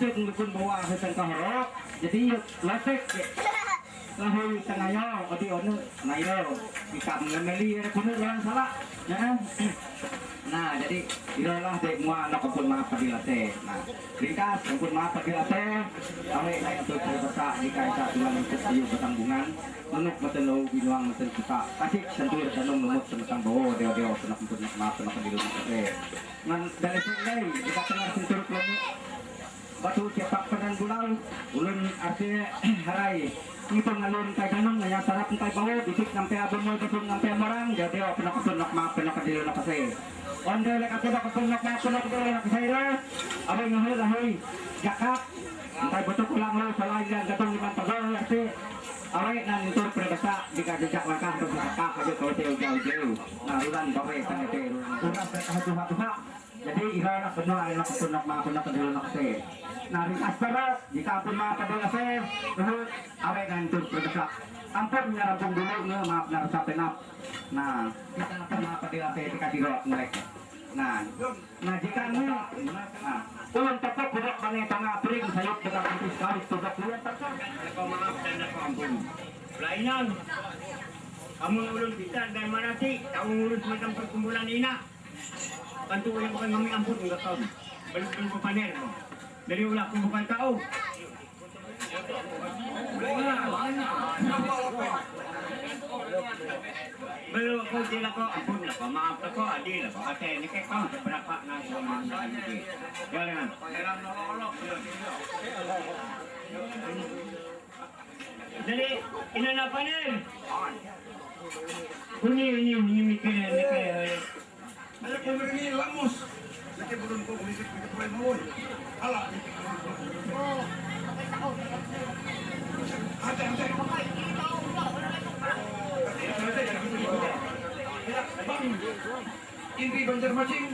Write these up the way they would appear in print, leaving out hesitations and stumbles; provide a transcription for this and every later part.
asik ngepun bawa hasil kahorok jadi yuk lasik lahir tengayo odi onu nayo ikam ngemeli kuno yang salah ya nah jadi irolah dek mua anak kumpul maaf padilate nah ringkas kumpul maaf padilate awe naik untuk berbesar jika isa tulang untuk ayu bertanggungan menuk meten lo binuang meten kita kasih sentuh danung lumut semetang bawa deo senap kumpul maaf senap padilate ngan dari sini kita tengah sentuh kelompok batu cepak penan bulan ulun artinya harai itu ngalun kay ganun nga sarap kay bawo bitik sampai abon mo betul sampai marang jadi pernah kesunok maaf pernah kedil na kasi onde lek ako ba kesunok maaf pernah kedil na kasi ro abay ngahul lahoy jakap kay betul kulang lo salay yang gatong liman tagaw kasi away nan itu berbasa jika jejak langkah berbasa kaje ko teo jauh nah ulan bawe sanete ulan hatu-hatu jadi ihana benar anak kesunok maaf pernah kedil na kasi nari aspara jika pun maaf kedil kasi awet ngantur berdesak ampun nyarampung dulu maaf narasa penap nah kita akan maaf dilate ketika dirok mereka nah jika ini nah ulun tetap budak bane tengah bering sayup dekat antis kawis budak lihat tetap kau maaf dan aku ampun lainan kamu ulun bisa dan mana sih kamu ngurus macam perkumpulan ina bantu yang bukan kami ampun enggak tahu belum panen dari ulah bukan kau belum kau tidak kau ampun lah maaf lah kau adil lah kau kata ini kau berapa nasi ini jangan jadi ini apa nih ini mikir ada pemberi lamus lagi belum kau bisa kita mau alah ada Indri Banjarmasin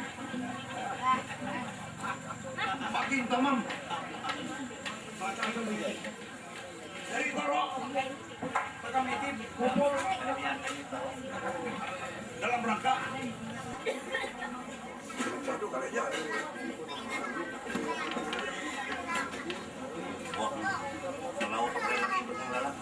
makin tamam dari Barok Pakamitin kumpul dalam rangka satu kali aja kalau lagi bersalah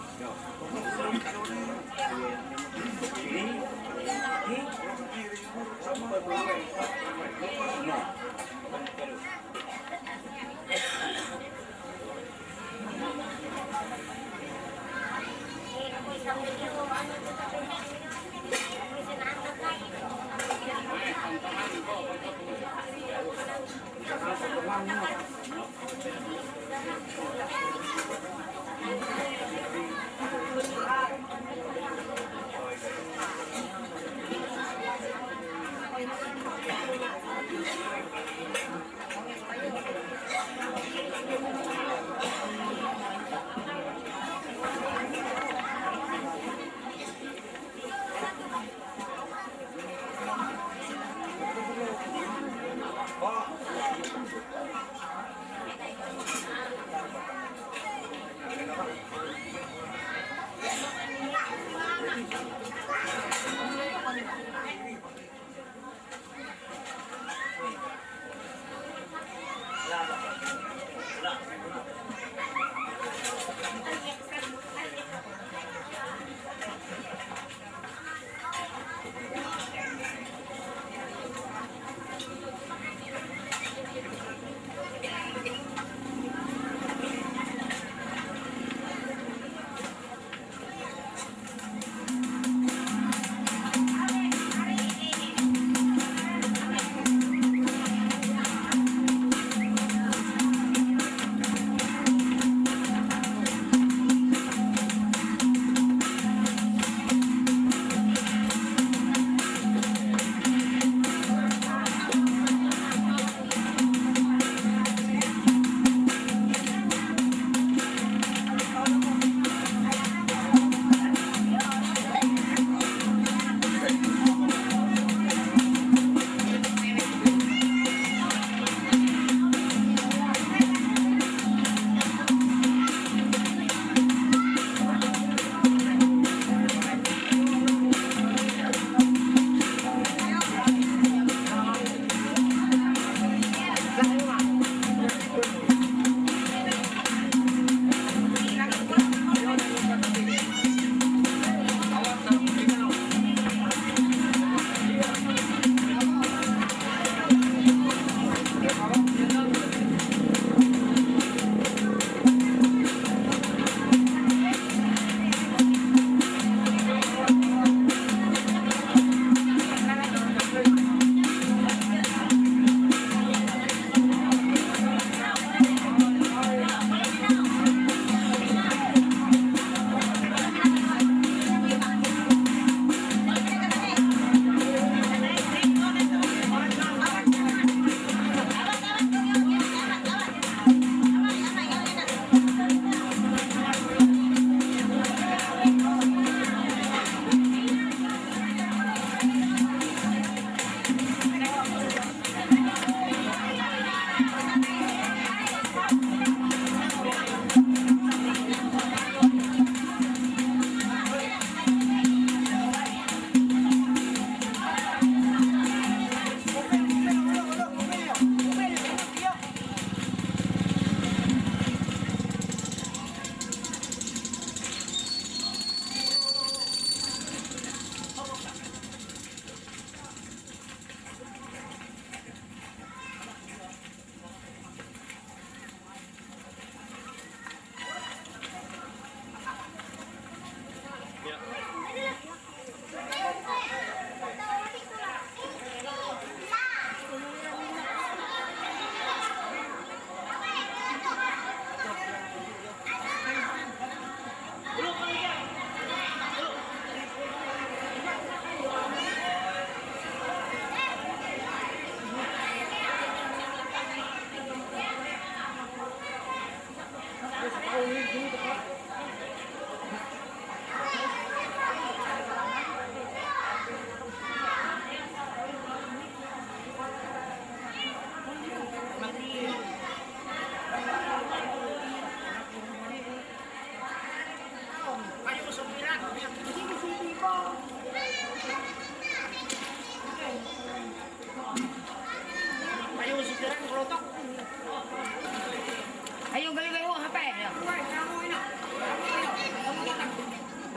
Ayo beli beli HP ya.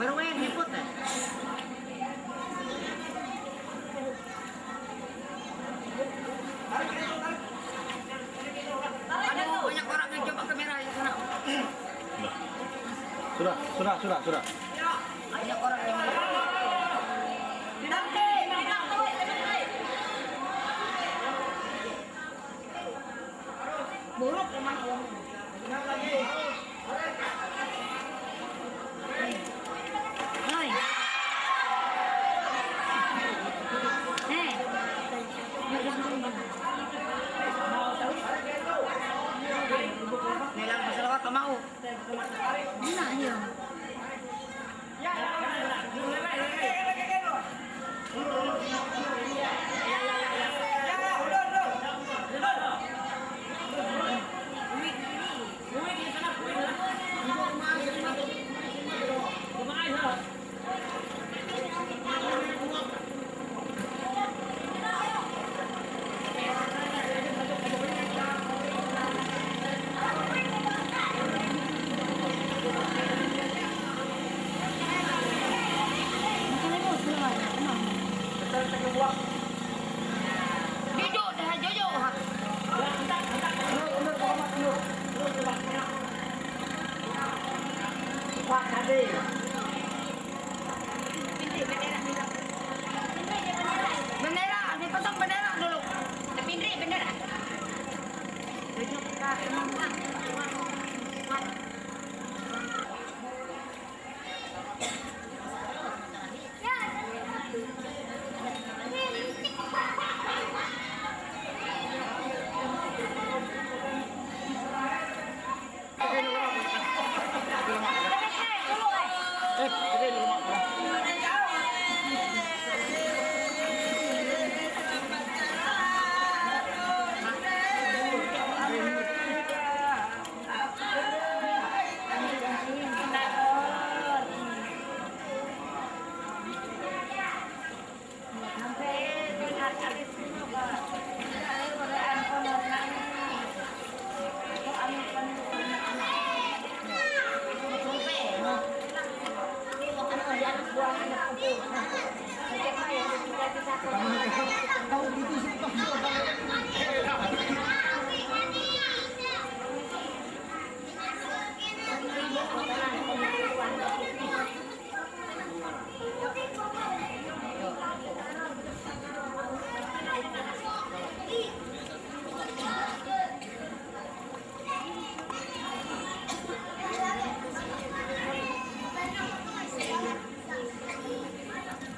Baru yang nyebut ya. Ada banyak orang yang coba kamera yang sana. Sudah. Banyak orang yang buruk emang uang. Hai. Nilang masalah apa mau? Mana ya? Jojo dah Jojo. Pak tadi. Bendera, dipasang bendera dulu. Pindri bendera. Jojo kita emang.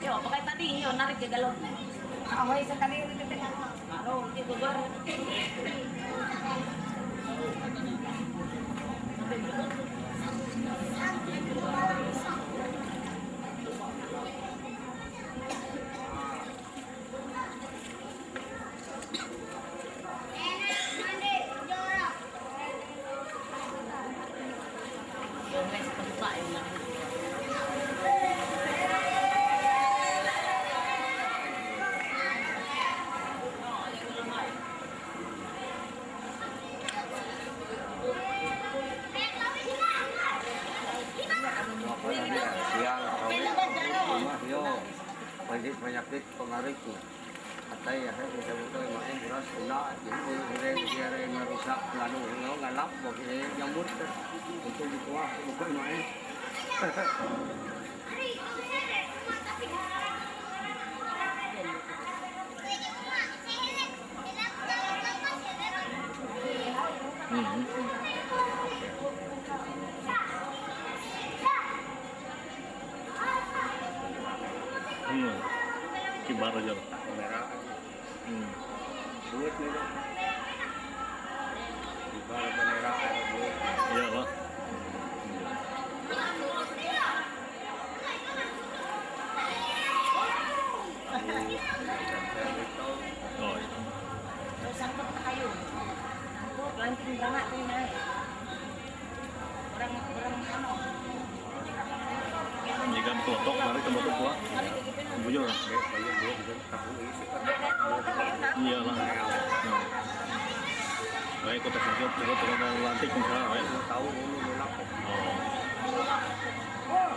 Yo, pakai tadi yo narik ke galon. Ahoy sekali ulit itu. Ano, itu baru. penyakit pengaruh itu atau ya kita butuh main beras gula jadi dia merusak lalu ngalap bagi nyamut untuk dikuah bukan main Kibar aja. merah duit nih kibar bendera air duit Iya lah. kelotok lari ke motor gua bujur lah iyalah baik kota sakit juga turun lantik misalnya baik tahu dulu nolak oh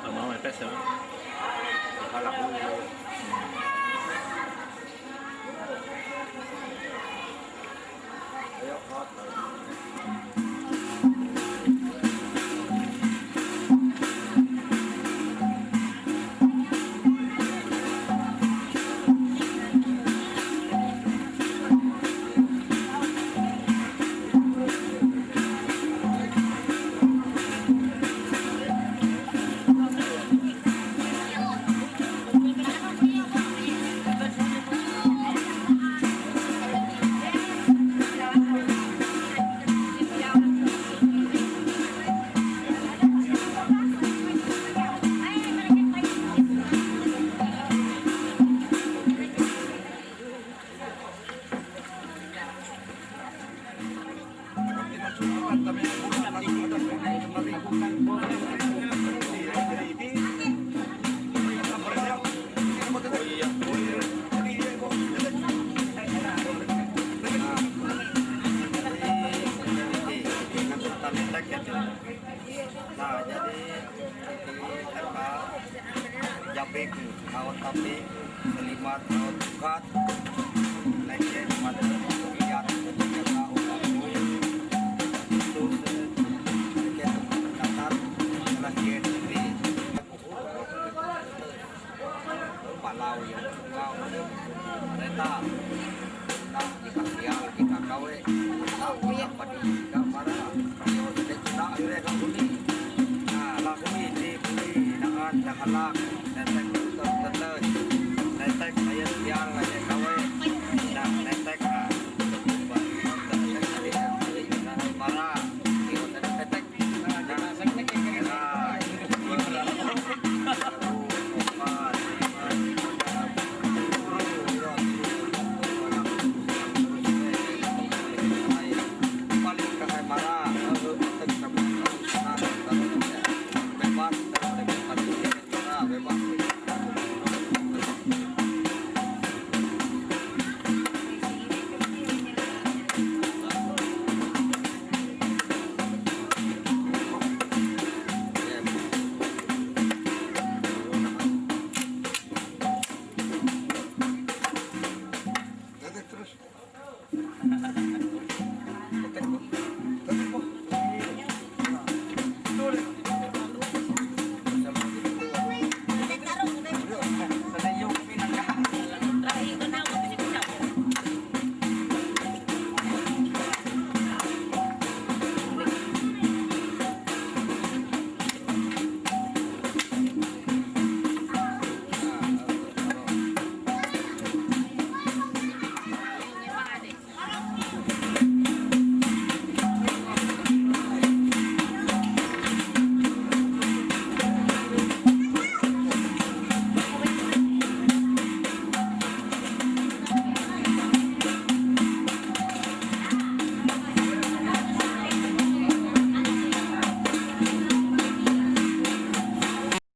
sama mepes ya kalau dulu ayo hot nah jadi di tempat jabik kawan tapi selimat kawan bukat legend pada lihat untuk tahu itu legend datar legend di Palau yang kau kereta nah dikasih yang kita kawe tahu yang pada gambar kalau tidak kita akhirnya kamu ni nah lagu ini beli dengan dahalak netek tertentu netek saya siang aja kawe nah netek marah itu netek nah netek terus